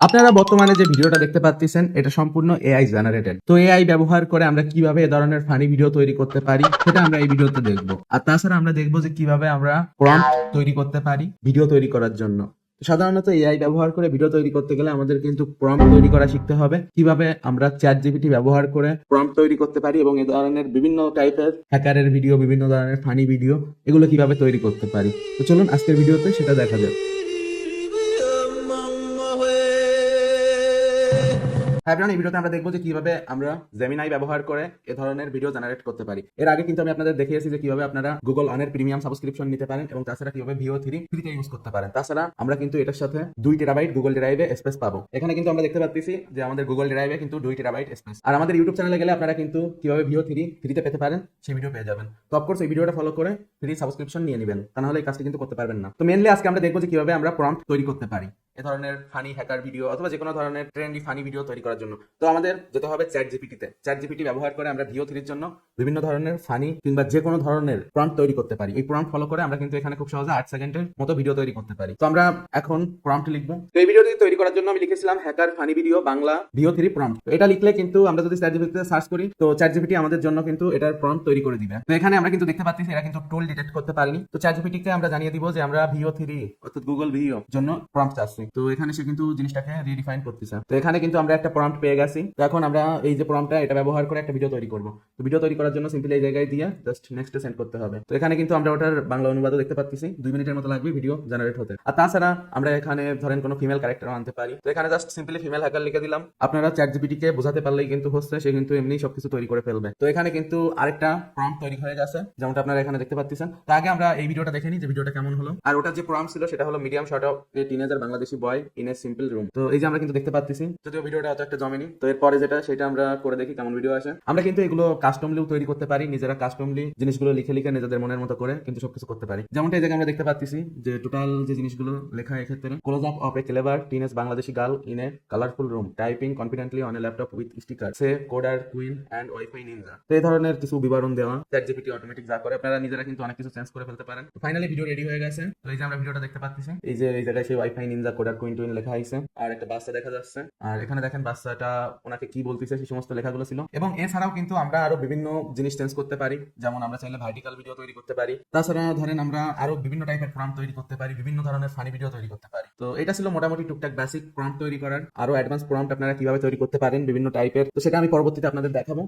আপনারা বর্তমানে যে ভিডিওটা দেখতে পাচ্ছেন এটা সম্পূর্ণ এআই জেনারেটেড। তো এআই ব্যবহার করে আমরা কিভাবে এ ধরনের ফানি ভিডিও তৈরি করতে পারি সেটা আমরা এই ভিডিওতে দেখব। আর তাছাড়া আমরা দেখব যে কিভাবে আমরা প্রম্পট তৈরি করতে পারি ভিডিও তৈরি করার জন্য। সাধারণত এআই ব্যবহার করে ভিডিও তৈরি করতে গেলে আমাদের কিন্তু প্রম্পট তৈরি করা শিখতে হবে। কিভাবে আমরা চ্যাট জিপিটি ব্যবহার করে প্রম্পট তৈরি করতে পারি এবং এ ধরনের বিভিন্ন টাইপের হ্যাকারের ভিডিও, বিভিন্ন ধরনের ফানি ভিডিও এগুলো কিভাবে তৈরি করতে পারি। তো চলুন আজকের ভিডিওতে সেটা দেখা যাক। হ্যাঁ এভরিওয়ান, এই ভিডিওতে আমরা দেখবো যে কিভাবে আমরা জেমিনাই ব্যবহার করে এ ধরনের ভিডিও জেনারেট করতে পারি। এর আগে কিন্তু আমি আপনাদের দেখিয়েছি যে কিভাবে আপনারা গুগল অনের প্রিমিয়াম সাবস্ক্রিপশন নিতে পারেন এবং তাছাড়া কিভাবে ভিও থ্রি ফ্রিতে ইউজ করতে পারেন। তাছাড়া আমরা কিন্তু এটার সাথে 2 টেরাবাইট গুগল ড্রাইভে স্পেস পাবো। এখানে কিন্তু আমরা দেখতে পাচ্ছি যে আমাদের গুগল ড্রাইভে কিন্তু 2 টেরাবাইট স্পেস। আর আমাদের ইউটিউব চ্যানেলে গেলে আপনারা কিন্তু কিভাবে ভিও থ্রি ফ্রিতে পেতে পারেন সেই ভিডিও পেয়ে যাবেন। তো অফকোর্স এই ভিডিওটা ফলো করে ফ্রি সাবস্ক্রিপশন নিয়ে নেবেন, তা নাহলে এই কাজটি কিন্তু করতে পারবেন না। তো মেনলি আজকে আমরা দেখবো যে কিভাবে আমরা প্রম্পট তৈরি করতে পারি এ ধরনের ফানি হ্যাকার ভিডিও অথবা যে কোনো ধরনের ট্রেন্ডি ফানি ভিডিও তৈরি করার জন্য। তো আমাদের যেতে হবে চ্যাট জিপিটিতে। চ্যাট জিপিটি ব্যবহার করে আমরা ভিও থ্রির জন্য বিভিন্ন ধরনের ফানি কিংবা যে কোনো ধরনের প্রম্পট তৈরি করতে পারি। এই প্রম্পট ফলো করে আমরা কিন্তু এখানে খুব সহজে 8 সেকেন্ডের মতো ভিডিও তৈরি করতে পারি। তো আমরা এখন প্রম্পট লিখবো। তো এই ভিডিওটি তৈরি করার জন্য আমি লিখেছিলাম hacker funny video Bangla ভিও three prompt. তো এটা লিখলে কিন্তু আমরা যদি চ্যাট জিপিটিতে সার্চ করি তো চ্যাট জিপিটি আমাদের জন্য কিন্তু এটার প্রম্পট তৈরি করে দিবে। তো এখানে আমরা কিন্তু দেখতে পাচ্ছি এরা কিন্তু টুল ডিটেক্ট করতে পারেনি। তো চ্যাট জিপিটিকে আমরা জানিয়ে দিব যে আমরা ভিও থ্রি অর্থাৎ গুগল ভিও জন্য প্রম্পট চাচ্ছি। তো এখানে সে কিন্তু জিনিসটাকে রিডিফাইন করতেছে। তো এখানে কিন্তু আমরা একটা প্রম্পট পেয়ে গেছি। তো এখন আমরা এই যে প্রম্পটটা এটা ব্যবহার করে একটা ভিডিও তৈরি করব। তো ভিডিও তৈরি করার জন্য সিম্পলি এই জায়গায় দিয়ে জাস্ট নেক্সট সেন্ড করতে হবে। তো এখানে কিন্তু আমরা ওটার বাংলা অনুবাদও দেখতে পাচ্ছি। 2 মিনিটের মতো লাগবে ভিডিও জেনারেট হতে। আর তাছাড়া আমরা এখানে ধরেন কোনো ফিমেল ক্যারেক্টারও আনতে পারি। তো এখানে জাস্ট সিম্পলি ফিমেল হ্যাকার লিখে দিলাম। আপনারা চ্যাট জিপিটিকে বোঝাতে পারলেই কিন্তু হচ্ছে সে কিন্তু এমনি সবকিছু তৈরি করে ফেলবে। তো এখানে কিন্তু আরেকটা প্রম্পট তৈরি হয়ে গেছে যেমনটা আপনারা এখানে দেখতে পাচ্ছেন। তো আগে আমরা এই ভিডিওটা দেখে নিই যে ভিডিওটা কেমন হলো। আর ওটা যে প্রম্পট ছিল সেটা হলো medium shot of a teenager Bangladeshi boy in a simple room. তো এই যে আমরা কিন্তু দেখতে পাচ্ছি, যদিও ভিডিওটা অত একটা জমেনি। তো এরপরে যেটা সেটা আমরা করে দেখি কেমন ভিডিও আসে। আমরা কিন্তু এগুলো কাস্টমলিও তৈরি করতে পারি, নিজেরা কাস্টমলি জিনিসগুলো লিখে লিখে নিজেদের মনের মতো করে কিন্তু সবকিছু করতে পারি। যেমনটা এই জায়গায় আমরা দেখতে পাচ্ছি যে টোটাল যে জিনিসগুলো লেখা এক্ষেত্রে close up of a clever teenage Bangladeshi girl in a colourful room typing confidently on a laptop with sticker says coder queen and wifi ninja. তো এই ধরনের কিছু বিবরণ দেওয়া চ্যাট জিপিটি অটোমেটিক যা করে আপনারা নিজেরা কিন্তু অনেক কিছু চেঞ্জ করে ফেলতে পারেন। তো ফাইনালি ভিডিও রেডি হয়ে গেছে। তো এই যে আমরা ভিডিওটা দেখতে পাচ্ছি, এই যে এই জায়গায় সেই wifi Ninja coder queen twin লেখা আছে আর একটা বাচ্চা দেখা যাচ্ছে। আর এখানে দেখেন বাচ্চাটা ওনাকে কি বলতেছে সেই সমস্ত লেখাগুলো ছিল। এবং এছাড়াও কিন্তু আমরা আরো বিভিন্ন জিনিস চেঞ্জ করতে পারি, যেমন আমরা চাইলে ভার্টিক্যাল ভিডিও তৈরি করতে পারি। তাছাড়া ধরেন আমরা আরো বিভিন্ন টাইপের প্রম্পট তৈরি করতে পারি, বিভিন্ন ধরনের ফানি ভিডিও তৈরি করতে পারি। তো এটা ছিল মোটামুটি টুকটাক বেসিক প্রম্পট তৈরি করার। আরো অ্যাডভান্স প্রম্পট আপনারা কিভাবে তৈরি করতে পারেন বিভিন্ন টাইপের, তো সেটা আমি পরবর্তীতে আপনাদের দেখাবো।